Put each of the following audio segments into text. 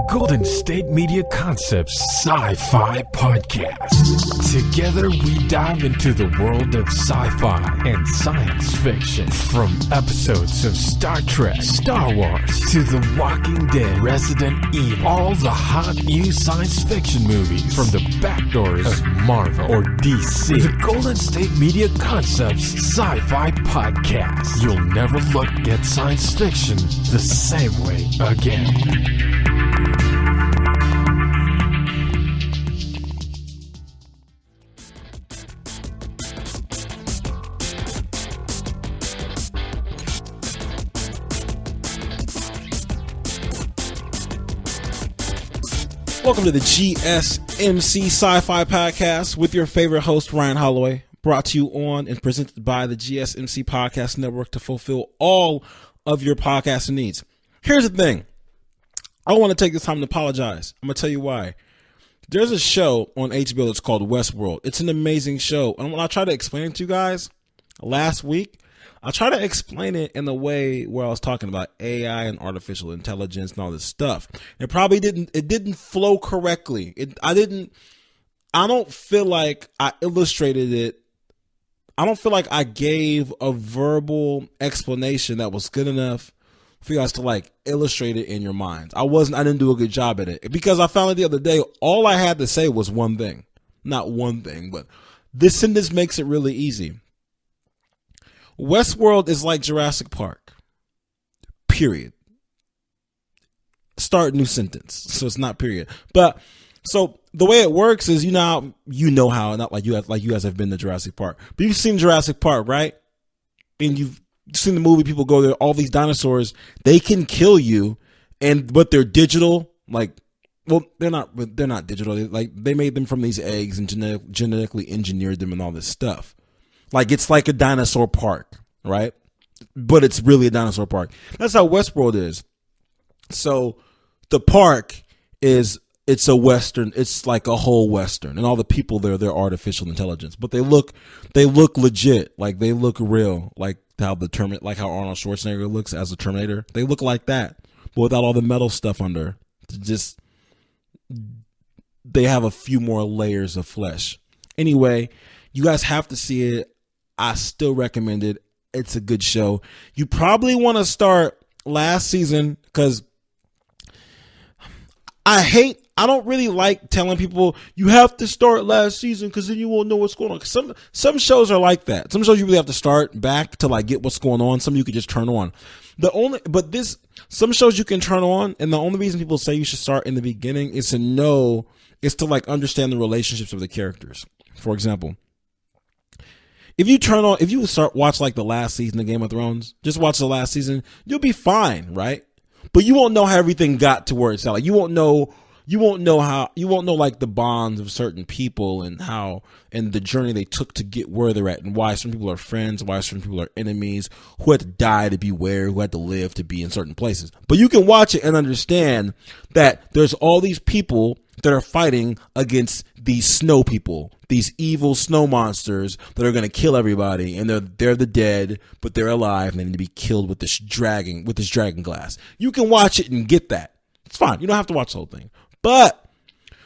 Golden State Media Concepts Sci-Fi Podcast. Together we dive into the world of sci-fi and science fiction. From episodes of Star Trek, Star Wars, to The Walking Dead, Resident Evil, all the hot new science fiction movies from the backdoors of Marvel or DC. The Golden State Media Concepts Sci-Fi Podcast. You'll never look at science fiction the same way again. Welcome to the GSMC SciFi Podcast with your favorite host, Ryan Holloway, brought to you on and presented by the GSMC Podcast Network to fulfill all of your podcasting needs. Here's the thing. I want to take this time to apologize. I'm going to tell you why. There's a show on HBO that's called Westworld. It's an amazing show. And when I tried to explain it to you guys last week, I tried to explain it in the way where I was talking about AI and artificial intelligence and all this stuff. It didn't flow correctly. I don't feel like I illustrated it. I don't feel like I gave a verbal explanation that was good enough for you guys to like illustrate it in your minds. I didn't do a good job at it because I found it the other day. All I had to say was one thing, not one thing, but this sentence makes it really easy. Westworld is like Jurassic Park. Period. Start new sentence. So it's not period. But so the way it works is you know how not like you guys have been to Jurassic Park. But you've seen Jurassic Park, right? And you've seen the movie, people go there, all these dinosaurs, they can kill you, but they're digital, like well, they're not digital. They made them from these eggs and genetically engineered them and all this stuff. Like, it's like a dinosaur park, right? But it's really a dinosaur park. That's how Westworld is. So the park it's a Western. It's like a whole Western. And all the people there, they're artificial intelligence. But they look legit. Like, they look real. Like how Arnold Schwarzenegger looks as a Terminator. They look like that. But without all the metal stuff under. They have a few more layers of flesh. Anyway, you guys have to see it. I still recommend it. It's a good show. You probably want to start last season because I don't really like telling people you have to start last season because then you won't know what's going on. Some shows are like that. Some shows you really have to start back to like get what's going on. Some you could just turn on. Some shows you can turn on, and the only reason people say you should start in the beginning is to like understand the relationships of the characters. For example, if you watch like the last season of Game of Thrones, just watch the last season, you'll be fine, right? But you won't know how everything got to where it's at. Like you won't know like the bonds of certain people and the journey they took to get where they're at and why some people are friends, why some people are enemies, who had to die to be where, who had to live to be in certain places. But you can watch it and understand that there's all these people that are fighting against these snow people, these evil snow monsters that are going to kill everybody, and they're the dead, but they're alive and they need to be killed with this dragon glass. You can watch it and get that. It's fine. You don't have to watch the whole thing. But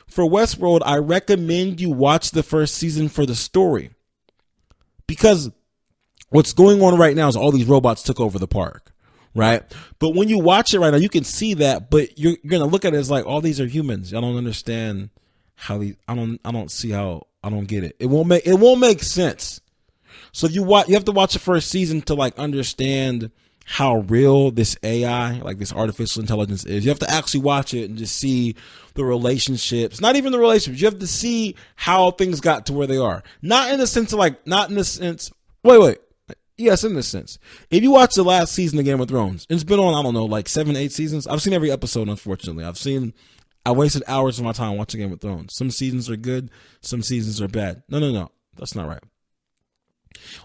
for Westworld, I recommend you watch the first season for the story. Because what's going on right now is all these robots took over the park. Right. But when you watch it right now, you can see that, but you're going to look at it as like, all these are humans. I don't understand how I don't get it. It won't make sense. So you have to watch the first season to like understand how real this AI, like this artificial intelligence is. You have to actually watch it and just see the relationships, not even the relationships. You have to see how things got to where they are. Not in the sense of like, wait. Yes, in this sense. If you watch the last season of Game of Thrones, it's been on, I don't know, like 7, 8 seasons. I've seen every episode, unfortunately. I wasted hours of my time watching Game of Thrones. Some seasons are good, some seasons are bad. No. That's not right.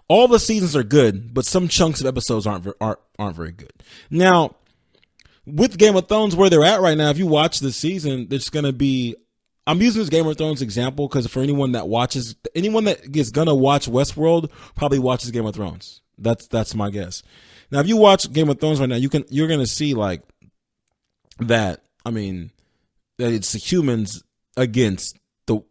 All the seasons are good, but some chunks of episodes aren't very good. Now, with Game of Thrones, where they're at right now, if you watch the season, there's going to be, I'm using this Game of Thrones example because for anyone that is going to watch Westworld probably watches Game of Thrones. That's my guess. Now, if you watch Game of Thrones right now, you're going to see like that. I mean, that it's the humans against the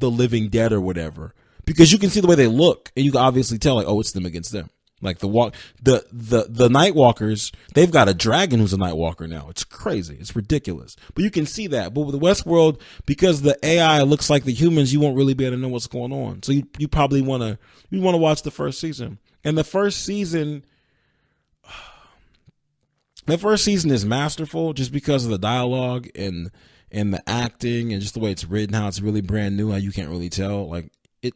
living dead or whatever, because you can see the way they look and you can obviously tell like, oh, it's them against them. Like the Night Walkers, they've got a dragon who's a Night Walker now. It's crazy. It's ridiculous. But you can see that. But with the Westworld, because the AI looks like the humans, you won't really be able to know what's going on. So you probably want to watch the first season. And the first season is masterful just because of the dialogue and the acting and just the way it's written, how it's really brand new, how you can't really tell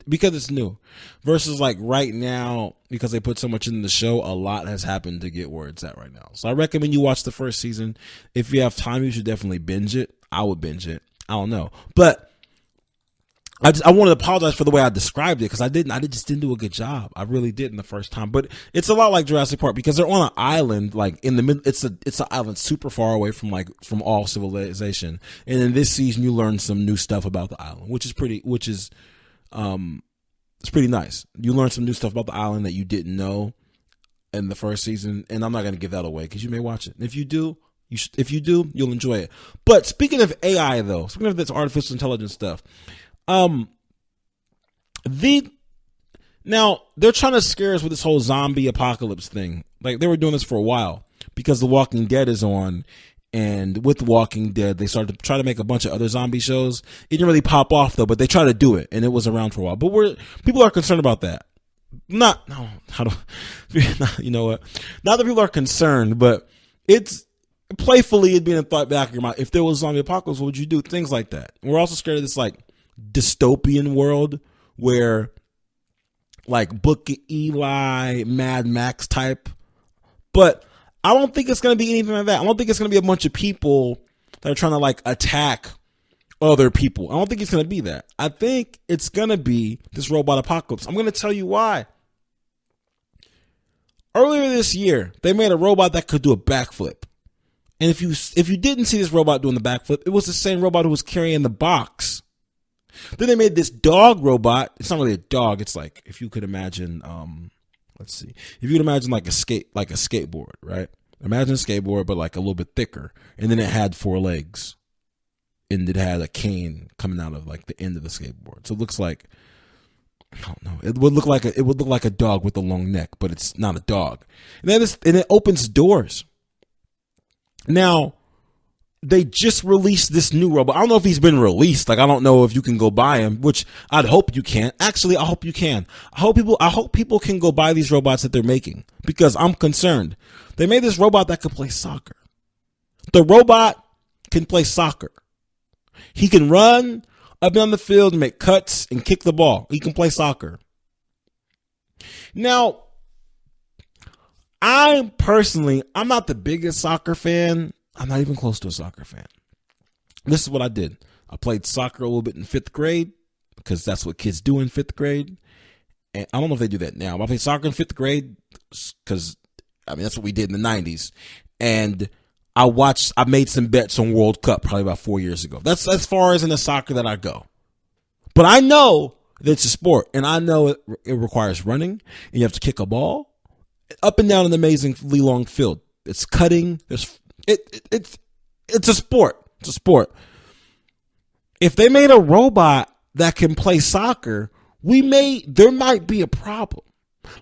because it's new, versus like right now, because they put so much in the show, a lot has happened to get where it's at right now. So I recommend you watch the first season. If you have time, you should definitely binge it. I would binge it. I don't know, but I want to apologize for the way I described it, because I just didn't do a good job. I really didn't the first time, but it's a lot like Jurassic Park because they're on an island, like in the middle. It's an island super far away from all civilization. And in this season, you learn some new stuff about the island, which is it's pretty nice. You learn some new stuff about the island that you didn't know in the first season, and I'm not going to give that away because you may watch it. And if you do, you'll enjoy it. But speaking of AI, though, speaking of this artificial intelligence stuff, now they're trying to scare us with this whole zombie apocalypse thing. Like they were doing this for a while because The Walking Dead is on. And with The Walking Dead, they started to try to make a bunch of other zombie shows. It didn't really pop off though, but they tried to do it, and it was around for a while. But people are concerned about that. You know what? Not that people are concerned, but it's playfully it'd be in the thought back of your mind. If there was a zombie apocalypse, what would you do? Things like that. And we're also scared of this like dystopian world where like Book of Eli, Mad Max type, but I don't think it's going to be anything like that. I don't think it's going to be a bunch of people that are trying to like attack other people. I don't think it's going to be that. I think it's going to be this robot apocalypse. I'm going to tell you why. Earlier this year, they made a robot that could do a backflip. And if you didn't see this robot doing the backflip, it was the same robot who was carrying the box. Then they made this dog robot. It's not really a dog. It's like, if you could imagine, let's see. If you could imagine like a skateboard, right? Imagine a skateboard, but like a little bit thicker. And then it had 4 legs. And it had a cane coming out of like the end of the skateboard. So it looks like, I don't know. It would look like a dog with a long neck, but it's not a dog. And then it opens doors. Now, they just released this new robot. I don't know if he's been released. Like, I don't know if you can go buy him, which I'd hope you can. Actually, I hope you can. I hope people can go buy these robots that they're making, because I'm concerned. They made this robot that could play soccer. The robot can play soccer. He can run up and down the field and make cuts and kick the ball. He can play soccer. Now, I'm not the biggest soccer fan. I'm not even close to a soccer fan. This is what I did. I played soccer a little bit in 5th grade, because that's what kids do in 5th grade. And I don't know if they do that now, but I played soccer in 5th grade because, that's what we did in the 90s. And I made some bets on World Cup probably about 4 years ago. That's as far as in the soccer that I go. But I know that it's a sport, and I know it requires running, and you have to kick a ball up and down an amazingly long field. It's cutting. It's a sport. It's a sport. If they made a robot that can play soccer, there might be a problem.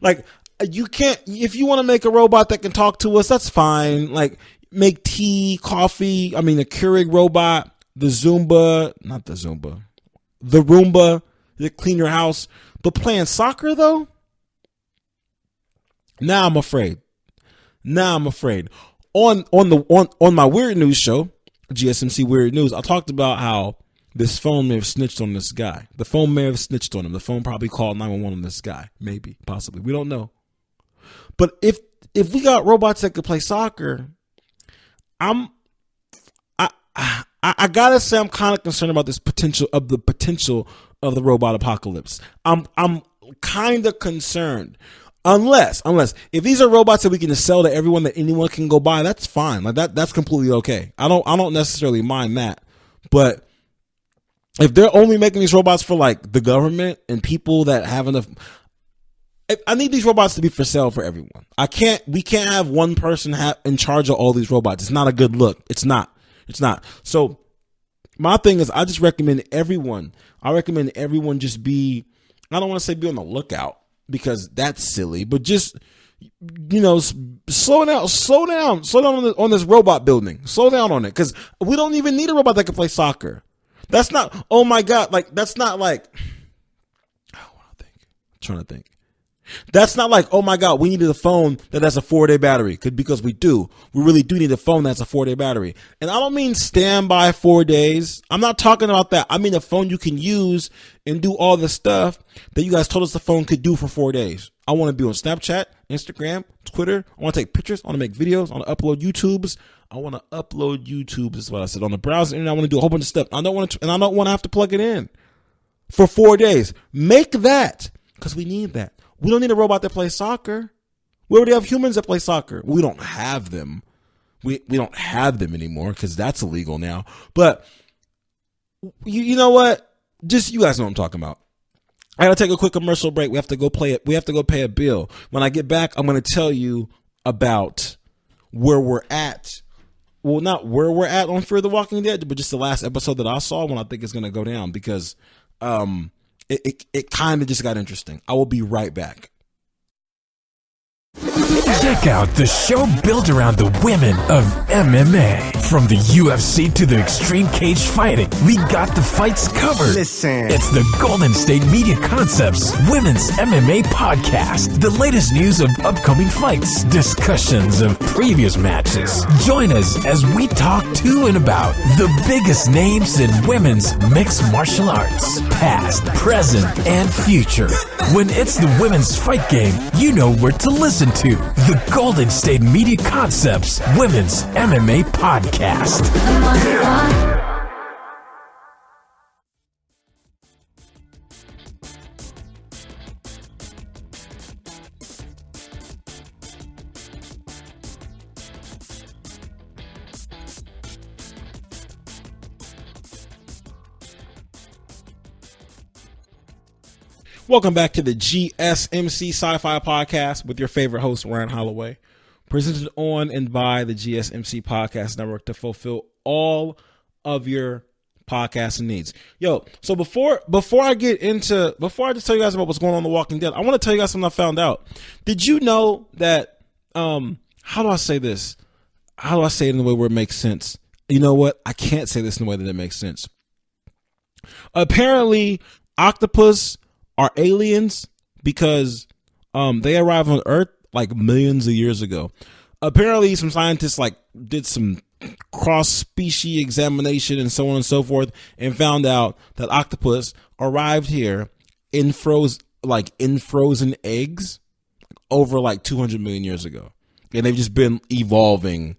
Like, you can't, if you want to make a robot that can talk to us, that's fine. Like, make tea, coffee. A Keurig robot, the Roomba that clean your house. But playing soccer though, now I'm afraid. On my Weird News show, GSMC Weird News, I talked about how this phone may have snitched on this guy. The phone may have snitched on him. The phone probably called 911 on this guy. Maybe, possibly. We don't know. But if we got robots that could play soccer, I gotta say I'm kind of concerned about the potential of the robot apocalypse. I'm kind of concerned. Unless if these are robots that we can just sell to everyone, that anyone can go buy, that's fine. Like that's completely okay. I don't necessarily mind that. But if they're only making these robots for like the government and people that have enough, I need these robots to be for sale for everyone. We can't have one person in charge of all these robots. It's not a good look. It's not. So my thing is, I just recommend everyone. I recommend everyone just be. I don't want to say be on the lookout because that's silly, but just slow down on this robot building. Slow down on it because we don't even need a robot that can play soccer. That's not. Oh my God! Like that's not like. I'm trying to think. That's not like, oh my God, we needed a phone that has a 4-day battery. Because we really do need a phone that's a 4-day battery. And I don't mean standby 4 days. I'm not talking about that. I mean a phone you can use and do all the stuff that you guys told us the phone could do for 4 days. I want to be on Snapchat, Instagram, Twitter. I want to take pictures. I want to make videos. I want to upload YouTubes. I want to upload YouTube is what I said on the browser. And I want to do a whole bunch of stuff. I don't want to have to plug it in for 4 days. Make that because we need that. We don't need a robot that plays soccer. We already have humans that play soccer. We don't have them. We don't have them anymore because that's illegal now. But you know what? Just you guys know what I'm talking about. I gotta take a quick commercial break. We have to go play it. We have to go pay a bill. When I get back, I'm gonna tell you about where we're at. Well, not where we're at on Fear the Walking Dead, but just the last episode that I saw when I think it's gonna go down because it kind of just got interesting. I will be right back. Check out the show built around the women of MMA. From the UFC to the extreme cage fighting, we got the fights covered. Listen. It's the Golden State Media Concepts Women's MMA Podcast. The latest news of upcoming fights, discussions of previous matches. Join us as we talk to and about the biggest names in women's mixed martial arts, past, present, and future. When it's the women's fight game, you know where to listen to. The Golden State Media Concepts Women's MMA Podcast. Welcome back to the GSMC SciFi Podcast with your favorite host, Ryan Holloway. Presented on and by the GSMC Podcast Network to fulfill all of your podcasting needs. Yo, so before I just tell you guys about what's going on in The Walking Dead, I want to tell you guys something I found out. Did you know that, how do I say this? How do I say it in a way where it makes sense? You know what? I can't say this in a way that it makes sense. Apparently, octopus are aliens because they arrived on Earth like millions of years ago. Apparently, some scientists did some cross-species examination and so on and so forth, and found out that octopus arrived here in frozen eggs over 200 million years ago, and they've just been evolving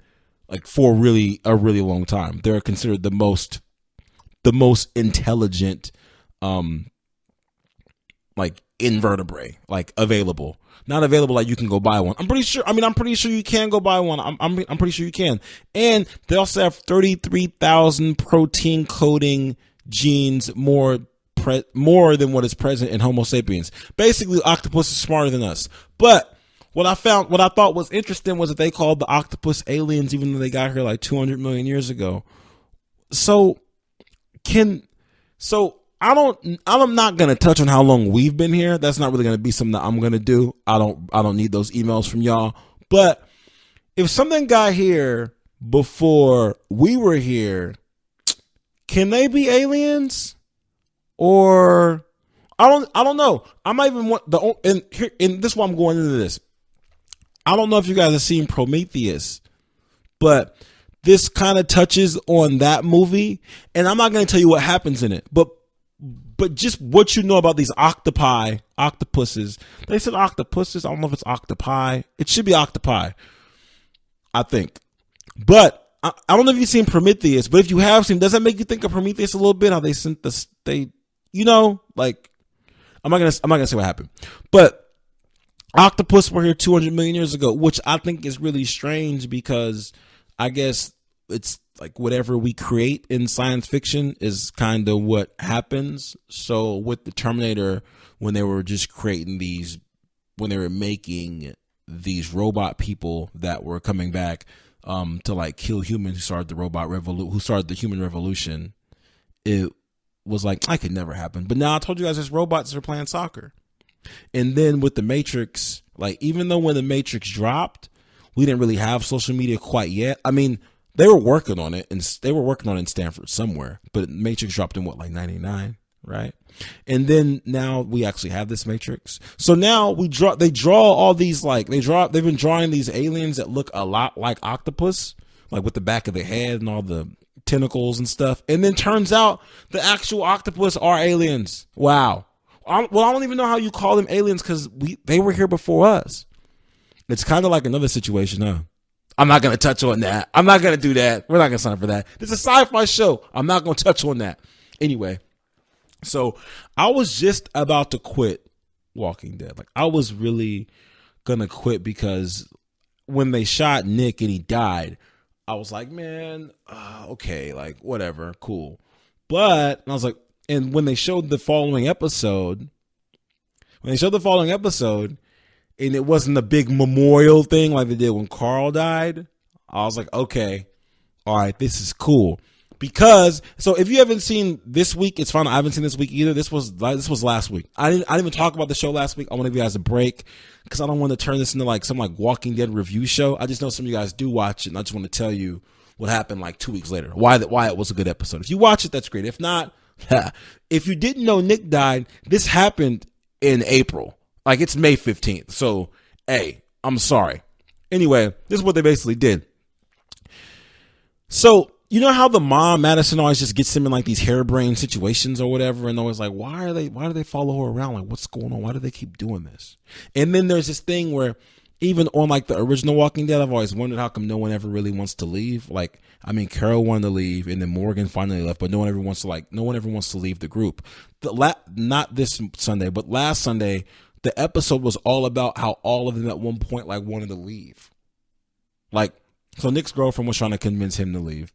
for a really long time. They're considered the most intelligent invertebrate available. Not available you can go buy one. I'm pretty sure you can go buy one. I'm pretty sure you can. And they also have 33,000 protein coding genes more than what is present in Homo sapiens. Basically, octopus is smarter than us. But what I thought was interesting was that they called the octopus aliens even though they got here 200 million years ago. I'm not going to touch on how long we've been here. That's not really going to be something that I'm going to do. I don't need those emails from y'all. But if something got here before we were here, can they be aliens? Or I don't know. I might even want and this is why I'm going into this. I don't know if you guys have seen Prometheus, but this kind of touches on that movie, and I'm not going to tell you what happens in it, but just what you know about these octopuses. They said octopuses. I don't know if it's octopi. It should be octopi, I think. But I don't know if you've seen Prometheus, but if you have seen, does that make you think of Prometheus a little bit? How they sent I'm not gonna say what happened. But octopus were here 200 million years ago, which I think is really strange because I guess it's whatever we create in science fiction is kind of what happens. So with the Terminator, when they were just creating when they were making these robot people that were coming back to kill humans, who started the human revolution, it was like, I could never happen. But now I told you guys there's robots that are playing soccer. And then with the Matrix, like, even though when the Matrix dropped, we didn't really have social media quite yet. I mean, they were working on it, and they were working on it in Stanford somewhere, but Matrix dropped in what, like 99, right? And then now we actually have this Matrix. So now they draw all these, like, they've been drawing these aliens that look a lot like Octopus, like with the back of the head and all the tentacles and stuff. And then turns out the actual Octopus are aliens. Wow. I don't even know how you call them aliens, because they were here before us. It's kind of like another situation, huh? I'm not going to touch on that. I'm not going to do that. We're not going to sign up for that. This is a sci-fi show. I'm not going to touch on that. Anyway, so I was just about to quit Walking Dead. Like, I was really going to quit, because when they shot Nick and he died, I was like, man, okay, like, whatever, cool. But I was like, and when they showed the following episode, and it wasn't a big memorial thing like they did when Carl died, I was like, okay, all right, this is cool. Because, so if you haven't seen this week, it's fine. I haven't seen this week either. This was last week. I didn't even talk about the show last week. I want to give you guys a break, because I don't want to turn this into like some like Walking Dead review show. I just know some of you guys do watch it, and I just want to tell you what happened like 2 weeks later. Why it was a good episode. If you watch it, that's great. If not, if you didn't know Nick died, this happened in April. Like, it's May 15th. So, hey, I'm sorry. Anyway, this is what they basically did. So, you know how the mom, Madison, always just gets them in like these harebrained situations or whatever, and always like, why do they follow her around? Like, what's going on? Why do they keep doing this? And then there's this thing where even on like the original Walking Dead, I've always wondered how come no one ever really wants to leave. Like, I mean, Carol wanted to leave, and then Morgan finally left, but no one ever wants to leave the group. Not this Sunday, but last Sunday, the episode was all about how all of them at one point like wanted to leave. Like, so Nick's girlfriend was trying to convince him to leave,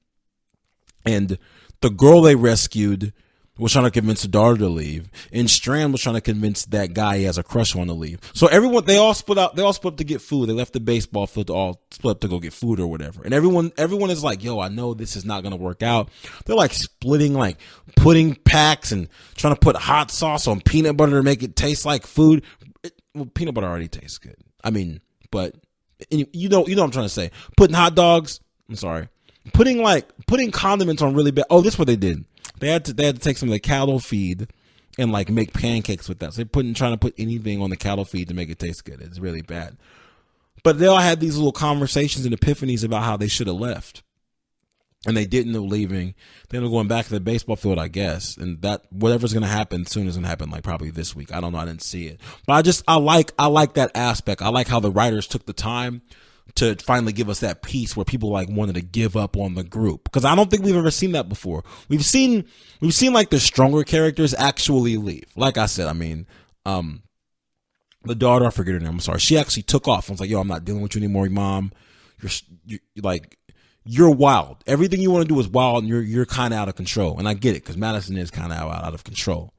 and the girl they rescued was trying to convince the daughter to leave, and Strand was trying to convince that guy he has a crush on to leave. So they all split up to get food. They left the baseball field to all split up to go get food or whatever. And everyone is like, yo, I know this is not going to work out. They're like splitting like pudding packs and trying to put hot sauce on peanut butter to make it taste like food. Well, peanut butter already tastes good. I mean, but you know what I'm trying to say. Putting hot dogs, I'm sorry. Putting condiments on really bad. Oh, this is what they did. They had to take some of the cattle feed and like make pancakes with that. So they're trying to put anything on the cattle feed to make it taste good. It's really bad. But they all had these little conversations and epiphanies about how they should have left. And they didn't end up leaving. They ended up going back to the baseball field, I guess. And that whatever's gonna happen soon is gonna happen, like probably this week. I don't know, I didn't see it. But I like that aspect. I like how the writers took the time to finally give us that piece where people like wanted to give up on the group, because I don't think we've ever seen that before. We've seen like the stronger characters actually leave. Like I said, I mean, the daughter, I forget her name, I'm sorry, she actually took off and was like, yo, I'm not dealing with you anymore, mom. You're wild. Everything you want to do is wild, and you're kind of out of control. And I get it, because Madison is kind of out of control.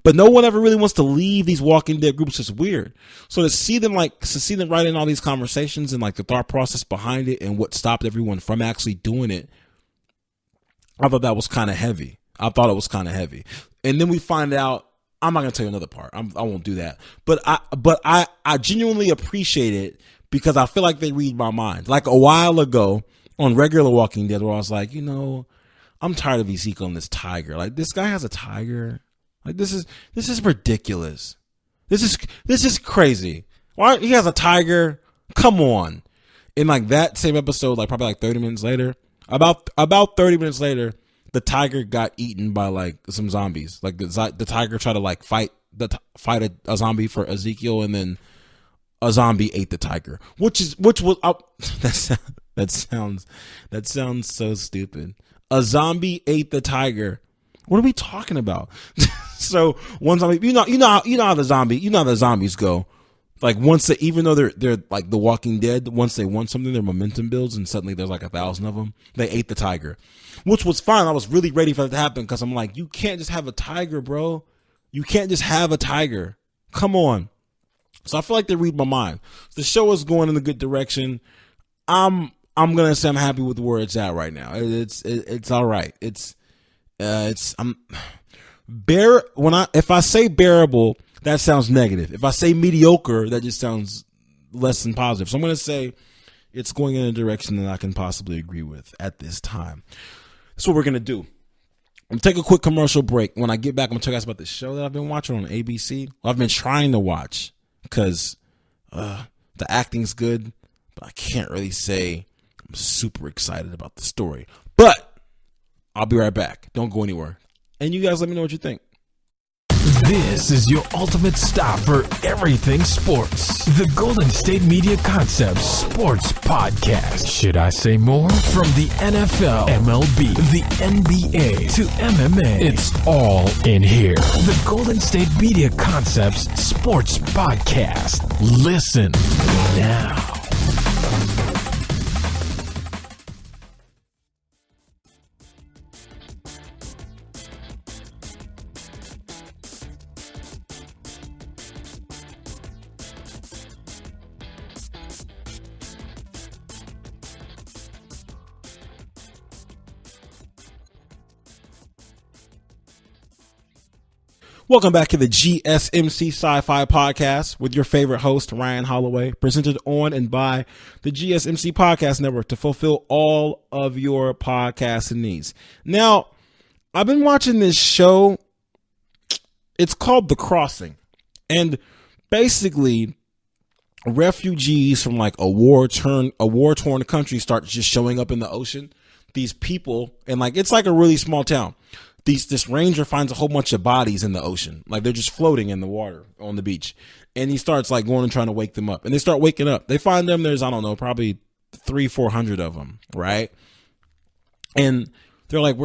But no one ever really wants to leave these Walking Dead groups. It's weird. So to see them writing all these conversations and like the thought process behind it and what stopped everyone from actually doing it, I thought that was kind of heavy. And then we find out, I'm not going to tell you another part. I won't do that. But I genuinely appreciate it, because I feel like they read my mind. Like a while ago on regular Walking Dead, where I was like, I'm tired of Ezekiel and this tiger. Like, this guy has a tiger. Like, this is ridiculous. This is crazy. Why he has a tiger? Come on. In like that same episode, like probably like 30 minutes later, about 30 minutes later, the tiger got eaten by like some zombies. Like the tiger tried to like fight a zombie for Ezekiel, and then a zombie ate the tiger, which was that sounds so stupid. A zombie ate the tiger. What are we talking about? So one zombie, you know how the zombies go. Like even though they're like The Walking Dead, once they want something, their momentum builds, and suddenly there's like 1,000 of them. They ate the tiger, which was fine. I was really ready for that to happen, because I'm like, you can't just have a tiger, bro. You can't just have a tiger. Come on. So I feel like they read my mind. The show is going in a good direction. I'm gonna say I'm happy with where it's at right now. It's all right. It's I'm if I say bearable, that sounds negative. If I say mediocre, that just sounds less than positive. So I'm going to say it's going in a direction that I can possibly agree with at this time. That's what we're going to do. I'm going to take a quick commercial break. When I get back, I'm going to tell you guys about the show that I've been watching on ABC. I've been trying to watch because the acting's good, but I can't really say I'm super excited about the story. But I'll be right back. Don't go anywhere. And you guys let me know what you think. This is your ultimate stop for everything sports. The Golden State Media Concepts Sports Podcast. Should I say more? From the NFL, MLB, the NBA to MMA, it's all in here. The Golden State Media Concepts Sports Podcast. Listen now. Welcome back to the GSMC SciFi podcast with your favorite host, Ryan Holloway, presented on and by the GSMC Podcast Network to fulfill all of your podcasting needs. Now, I've been watching this show. It's called The Crossing. And basically, refugees from like a war-torn country start just showing up in the ocean. These people, and like it's like a really small town. This ranger finds a whole bunch of bodies in the ocean. Like they're just floating in the water on the beach. And he starts like going and trying to wake them up. And they start waking up. They find them. There's, I don't know, probably 300-400 of them. Right. And they're like,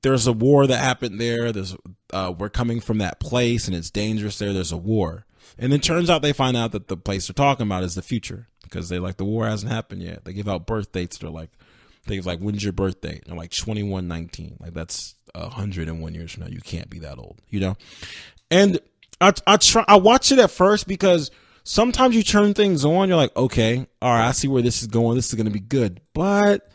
there's a war that happened there. We're coming from that place and it's dangerous there. There's a war. And it turns out they find out that the place they're talking about is the future because they like the war hasn't happened yet. They give out birth dates. They're like, when's your birthday? And like 2119. Like that's 101 years from now. You can't be that old, you know? And I watch it at first because sometimes you turn things on. You're like, okay, all right, I see where this is going. This is going to be good. But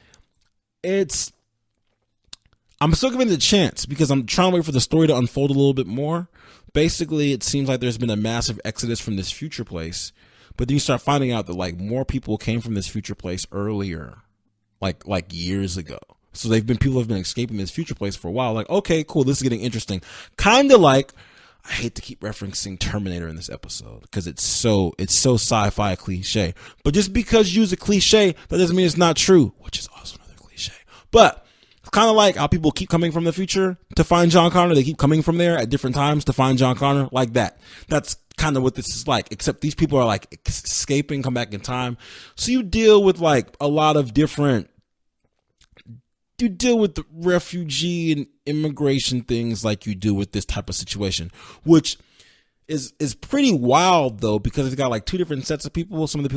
I'm still giving it a chance because I'm trying to wait for the story to unfold a little bit more. Basically, it seems like there's been a massive exodus from this future place. But then you start finding out that like more people came from this future place earlier. Like years ago. So people have been escaping this future place for a while. Like, okay, cool. This is getting interesting. Kind of like, I hate to keep referencing Terminator in this episode because it's so sci-fi cliche. But just because you use a cliche, that doesn't mean it's not true, which is also another cliche. But it's kind of like how people keep coming from the future to find John Connor. They keep coming from there at different times to find John Connor, like that. That's kind of what this is like, except these people are like escaping, come back in time. So you deal with like a lot of different, you deal with the refugee and immigration things like you do with this type of situation, which is pretty wild though, because it's got like two different sets of people. Some of the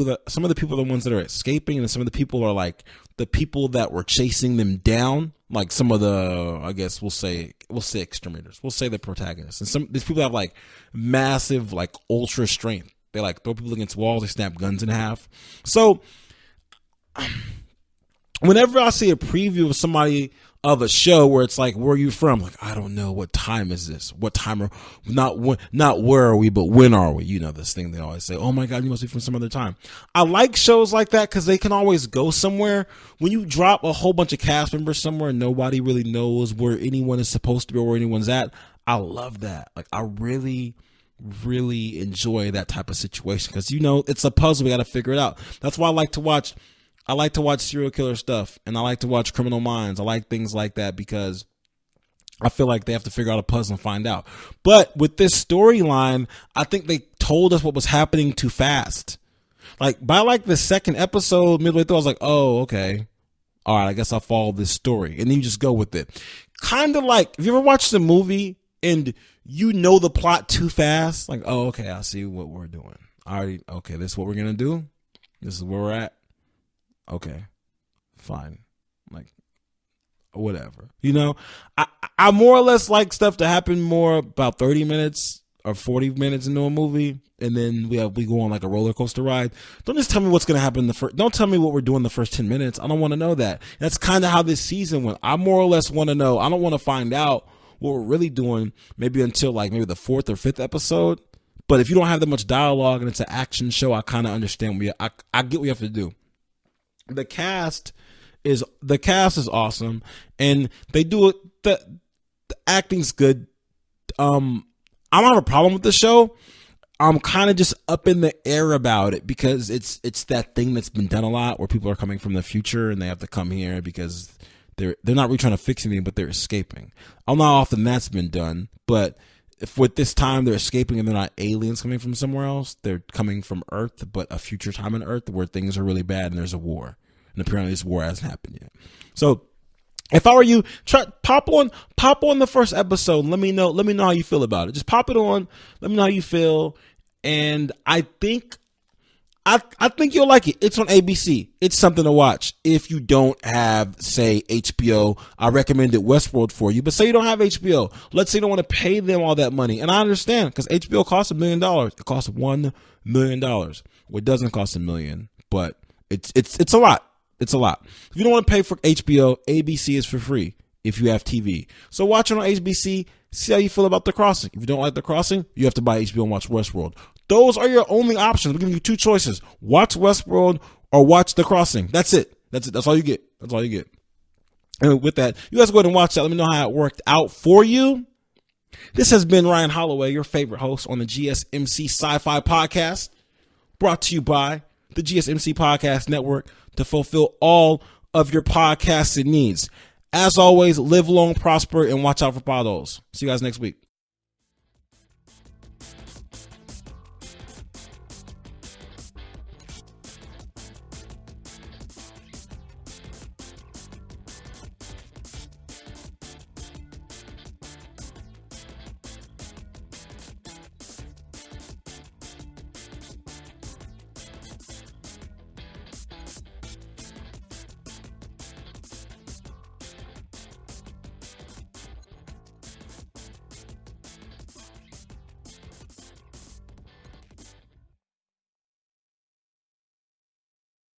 people are the ones that are escaping, and some of the people are like the people that were chasing them down. Like some of the, I guess we'll say exterminators. We'll say the protagonists. And these people have like massive, like ultra strength. They like throw people against walls. They snap guns in half. So whenever I see a preview of a show where it's like, where are you from? Like, I don't know. What time is this? What time not where are we, but when are we? You know, this thing they always say, oh my God, you must be from some other time. I like shows like that because they can always go somewhere. When you drop a whole bunch of cast members somewhere and nobody really knows where anyone is supposed to be or where anyone's at, I love that. Like, I really, really enjoy that type of situation because, you know, it's a puzzle. We got to figure it out. That's why I like to watch serial killer stuff, and I like to watch Criminal Minds. I like things like that because I feel like they have to figure out a puzzle and find out. But with this storyline, I think they told us what was happening too fast. Like by like the second episode, midway through, I was like, oh, okay. All right, I guess I'll follow this story. And then you just go with it. Kind of like, have you ever watched a movie and you know the plot too fast? Like, oh, okay, I see what we're doing. Okay, this is what we're going to do. This is where we're at. Okay, fine. Like, whatever. You know, I more or less like stuff to happen more about 30 minutes or 40 minutes into a movie, and then we go on like a roller coaster ride. Don't just tell me what's going to happen don't tell me what we're doing the first 10 minutes. I don't want to know that. That's kind of how this season went. I more or less want to know. I don't want to find out what we're really doing maybe until like maybe the 4th or 5th episode. But if you don't have that much dialogue and it's an action show, I kind of understand I get what you have to do. The cast is awesome, and they do it. The acting's good. I don't have a problem with the show. I'm kind of just up in the air about it because it's that thing that's been done a lot where people are coming from the future and they have to come here because they're not really trying to fix anything, but they're escaping. I don't know how often that's been done, but if with this time they're escaping and they're not aliens coming from somewhere else, they're coming from Earth, but a future time on Earth where things are really bad and there's a war. And apparently this war hasn't happened yet. So if I were you, pop on the first episode and let me know how you feel about it. Just pop it on, let me know how you feel. And I think you'll like it. It's on ABC. It's something to watch. If you don't have, say, HBO, I recommended Westworld for you. But say you don't have HBO. Let's say you don't want to pay them all that money. And I understand because HBO costs $1 million. It costs $1 million. Well, it doesn't cost $1 million, but it's a lot. It's a lot. If you don't want to pay for HBO, ABC is for free if you have TV. So watch it on ABC. See how you feel about The Crossing. If you don't like The Crossing, you have to buy HBO and watch Westworld. Those are your only options. We're giving you two choices. Watch Westworld or watch The Crossing. That's it. That's all you get. That's all you get. And with that, you guys go ahead and watch that. Let me know how it worked out for you. This has been Ryan Holloway, your favorite host on the GSMC SciFi podcast, brought to you by the GSMC Podcast Network to fulfill all of your podcasting needs. As always, live long, prosper, and watch out for potholes. See you guys next week.